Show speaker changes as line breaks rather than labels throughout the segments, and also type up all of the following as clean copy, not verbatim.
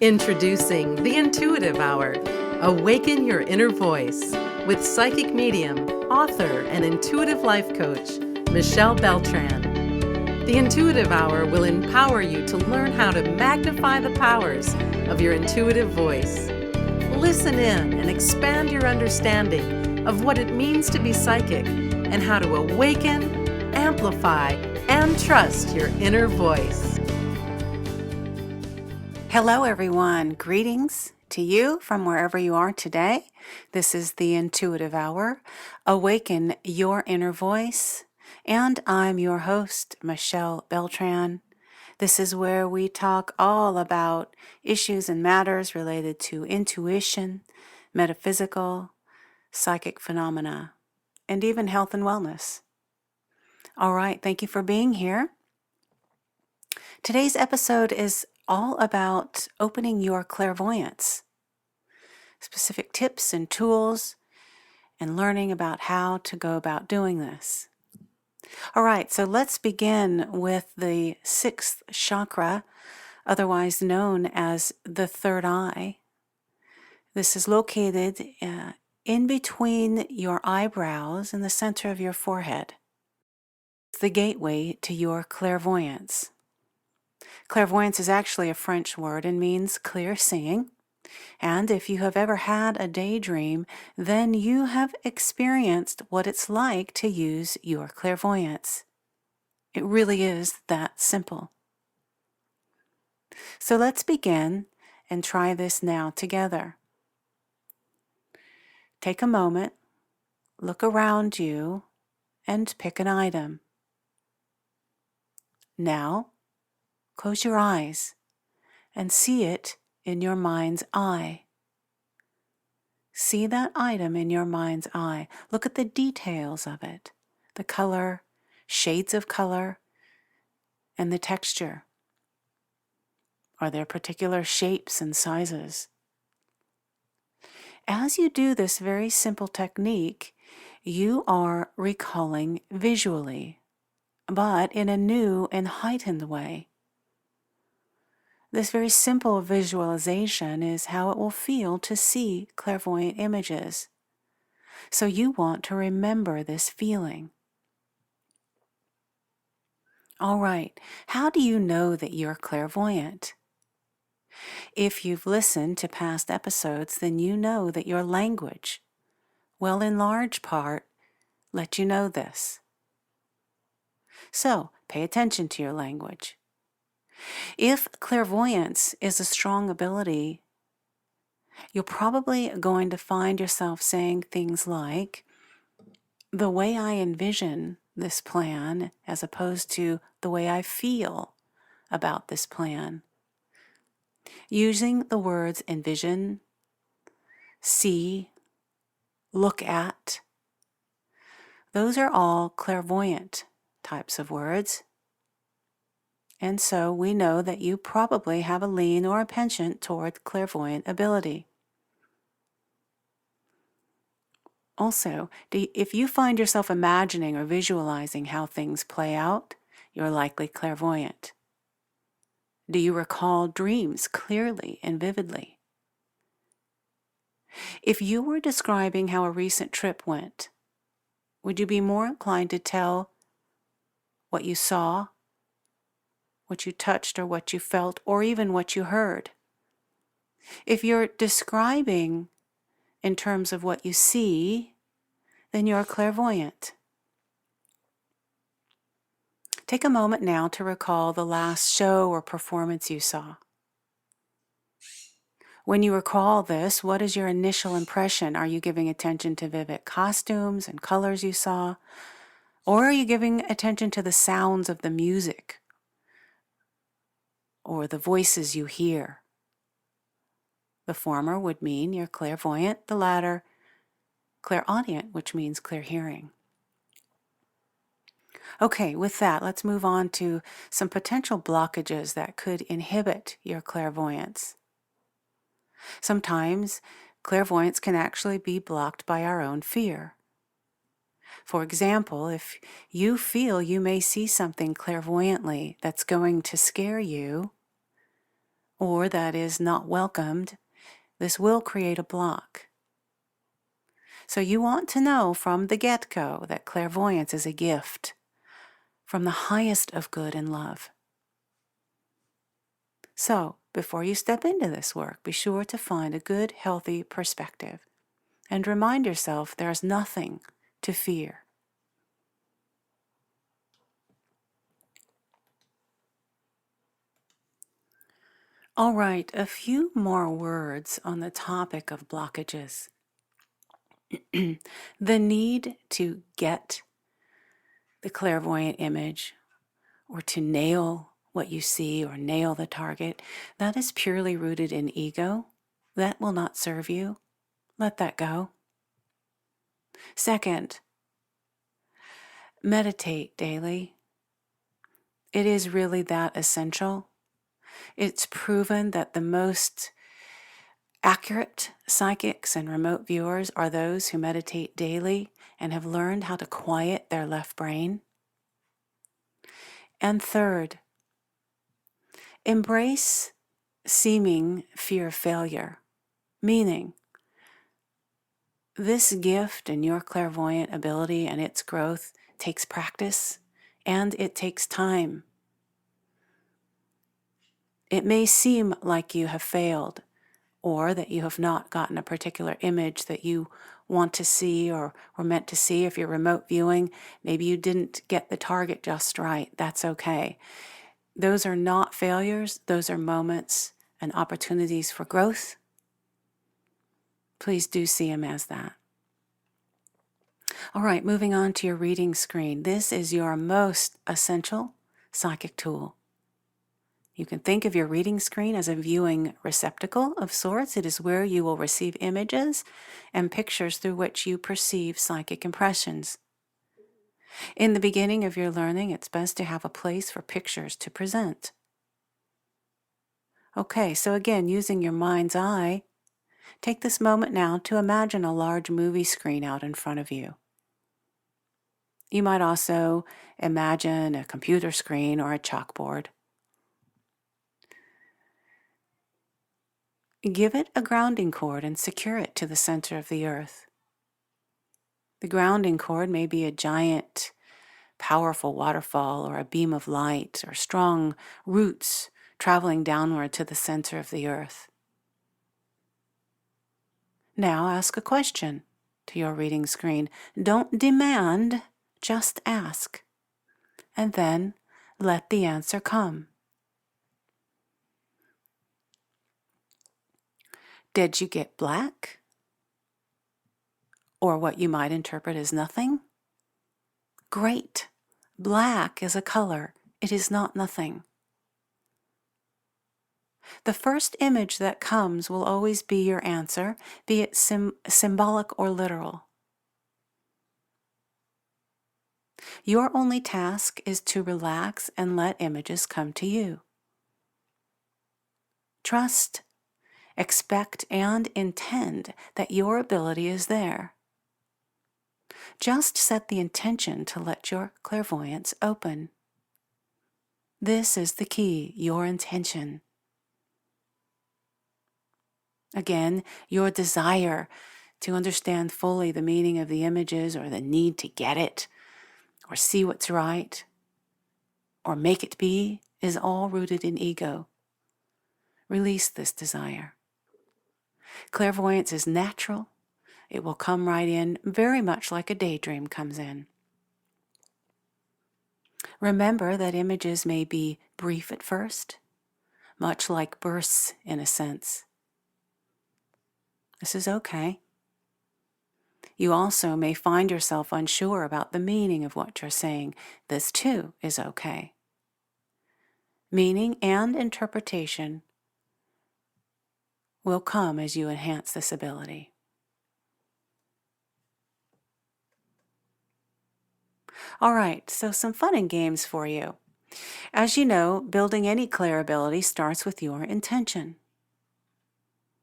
Introducing the Intuitive Hour. Awaken your inner voice with psychic medium, author, and intuitive life coach, Michelle Beltran. The Intuitive Hour will empower you to learn how to magnify the powers of your intuitive voice. Listen in and expand your understanding of what it means to be psychic and how to awaken, amplify, and trust your inner voice.
Hello, everyone. Greetings to you from wherever you are today. This is the Intuitive Hour. Awaken your inner voice. And I'm your host, Michelle Beltran. This is where we talk all about issues and matters related to intuition, metaphysical, psychic phenomena, and even health and wellness. All right, thank you for being here. Today's episode is all about opening your clairvoyance, specific tips and tools, and learning about how to go about doing this. All right, so let's begin with the sixth chakra, otherwise known as the third eye. This is located in between your eyebrows in the center of your forehead. It's the gateway to your clairvoyance. Clairvoyance is actually a French word and means clear seeing. And if you have ever had a daydream, then you have experienced what it's like to use your clairvoyance. It really is that simple. So let's begin and try this now together. Take a moment, look around you, and pick an item. Now, close your eyes and see it in your mind's eye. See that item in your mind's eye. Look at the details of it, the color, shades of color, and the texture. Are there particular shapes and sizes? As you do this very simple technique, you are recalling visually, but in a new and heightened way. This very simple visualization is how it will feel to see clairvoyant images. So you want to remember this feeling. All right, how do you know that you're clairvoyant? If you've listened to past episodes, then you know that your language will in large part let you know this. So pay attention to your language. If clairvoyance is a strong ability, you're probably going to find yourself saying things like, the way I envision this plan as opposed to the way I feel about this plan. Using the words envision, see, look at. Those are all clairvoyant types of words. And so we know that you probably have a lean or a penchant toward clairvoyant ability. Also, if you find yourself imagining or visualizing how things play out, you're likely clairvoyant. Do you recall dreams clearly and vividly? If you were describing how a recent trip went, would you be more inclined to tell what you saw, what you touched, or what you felt, or even what you heard? If you're describing in terms of what you see, then you're clairvoyant. Take a moment now to recall the last show or performance you saw. When you recall this, what is your initial impression? Are you giving attention to vivid costumes and colors you saw? Or are you giving attention to the sounds of the music or the voices you hear? The former would mean you're clairvoyant, the latter, clairaudient, which means clear hearing. Okay, with that, let's move on to some potential blockages that could inhibit your clairvoyance. Sometimes clairvoyance can actually be blocked by our own fear. For example, if you feel you may see something clairvoyantly that's going to scare you, or that is not welcomed, this will create a block. So you want to know from the get-go that clairvoyance is a gift from the highest of good and love. So, before you step into this work, be sure to find a good, healthy perspective and remind yourself there's nothing to fear. All right, a few more words on the topic of blockages. The need to get the clairvoyant image or to nail what you see or nail the target, that is purely rooted in ego. That will not serve you. Let that go. Second, meditate daily. It is really that essential. It's proven that the most accurate psychics and remote viewers are those who meditate daily and have learned how to quiet their left brain. And third, embrace seeming fear of failure, meaning this gift and your clairvoyant ability and its growth takes practice and it takes time. It may seem like you have failed or that you have not gotten a particular image that you want to see or were meant to see. If you're remote viewing, maybe you didn't get the target just right. That's okay. Those are not failures. Those are moments and opportunities for growth. Please do see them as that. All right, moving on to your reading screen. This is your most essential psychic tool. You can think of your reading screen as a viewing receptacle of sorts. It is where you will receive images and pictures through which you perceive psychic impressions. In the beginning of your learning, it's best to have a place for pictures to present. Okay, so again, using your mind's eye, take this moment now to imagine a large movie screen out in front of you. You might also imagine a computer screen or a chalkboard. Give it a grounding cord and secure it to the center of the earth. The grounding cord may be a giant, powerful waterfall or a beam of light or strong roots traveling downward to the center of the earth. Now ask a question to your reading screen. Don't demand, just ask. And then let the answer come. Did you get black? Or what you might interpret as nothing? Great. Black is a color. It is not nothing. The first image that comes will always be your answer, be it symbolic or literal. Your only task is to relax and let images come to you. Trust, expect, and intend that your ability is there. Just set the intention to let your clairvoyance open. This is the key, your intention. Again, your desire to understand fully the meaning of the images or the need to get it or see what's right or make it be is all rooted in ego. Release this desire. Clairvoyance is natural. It will come right in very much like a daydream comes in. Remember that images may be brief at first, much like bursts in a sense. This is okay. You also may find yourself unsure about the meaning of what you're saying. This too is okay. Meaning and interpretation will come as you enhance this ability. All right, so some fun and games for you. As you know, building any clair ability starts with your intention.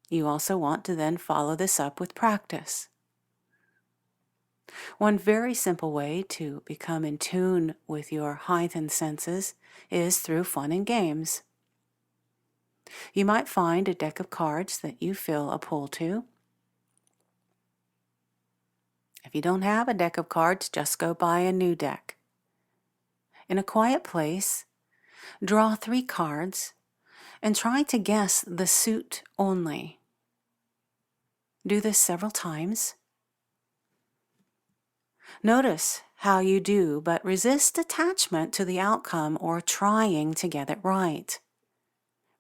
You also want to then follow this up with practice. One very simple way to become in tune with your heightened senses is through fun and games. You might find a deck of cards that you feel a pull to. If you don't have a deck of cards, just go buy a new deck. In a quiet place, draw 3 cards and try to guess the suit only. Do this several times. Notice how you do, but resist attachment to the outcome or trying to get it right.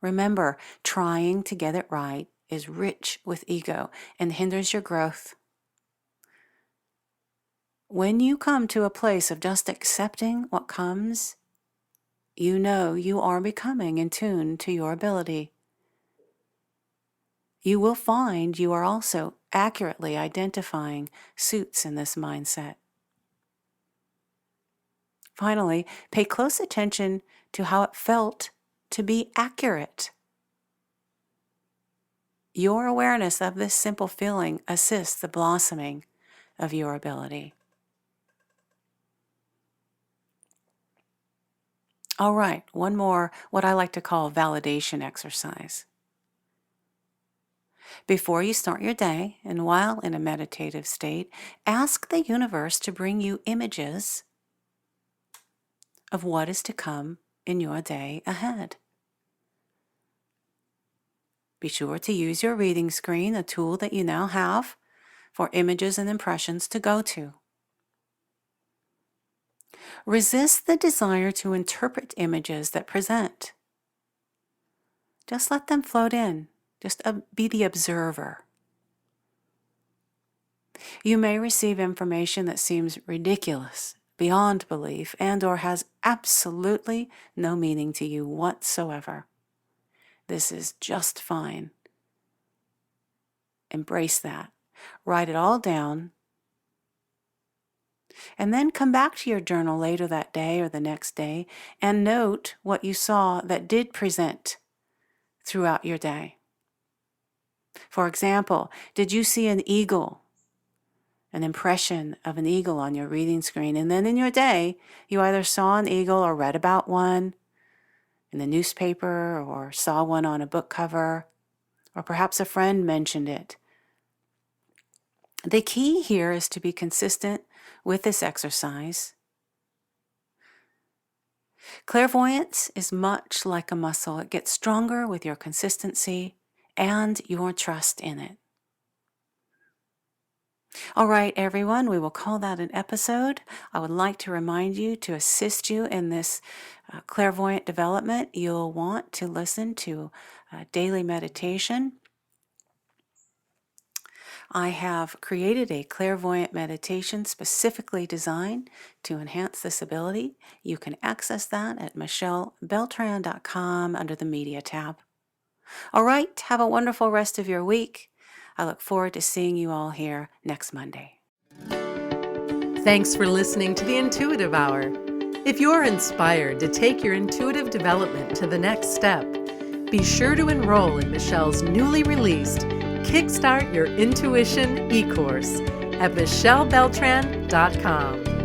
Remember, trying to get it right is rich with ego and hinders your growth. When you come to a place of just accepting what comes, you know you are becoming in tune to your ability. You will find you are also accurately identifying suits in this mindset. Finally, pay close attention to how it felt to be accurate. Your awareness of this simple feeling assists the blossoming of your ability. All right, one more, what I like to call validation exercise. Before you start your day, and while in a meditative state, ask the universe to bring you images of what is to come in your day ahead. Be sure to use your reading screen, a tool that you now have for images and impressions to go to. Resist the desire to interpret images that present. Just let them float in. Just be the observer. You may receive information that seems ridiculous, beyond belief, and/or has absolutely no meaning to you whatsoever. This is just fine. Embrace that. Write it all down. And then come back to your journal later that day or the next day and note what you saw that did present throughout your day. For example, did you see an eagle, an impression of an eagle on your reading screen? And then in your day, you either saw an eagle or read about one in the newspaper or saw one on a book cover, or perhaps a friend mentioned it. The key here is to be consistent with this exercise. Clairvoyance is much like a muscle. It gets stronger with your consistency and your trust in it. All right, everyone, we will call that an episode. I would like to remind you, to assist you in this clairvoyant development, you'll want to listen to daily meditation. I have created a clairvoyant meditation specifically designed to enhance this ability. You can access that at michellebeltran.com under the Media tab. All right, have a wonderful rest of your week. I look forward to seeing you all here next Monday.
Thanks for listening to the Intuitive Hour. If you're inspired to take your intuitive development to the next step, be sure to enroll in Michelle's newly released Kickstart Your Intuition e-course at michellebeltran.com.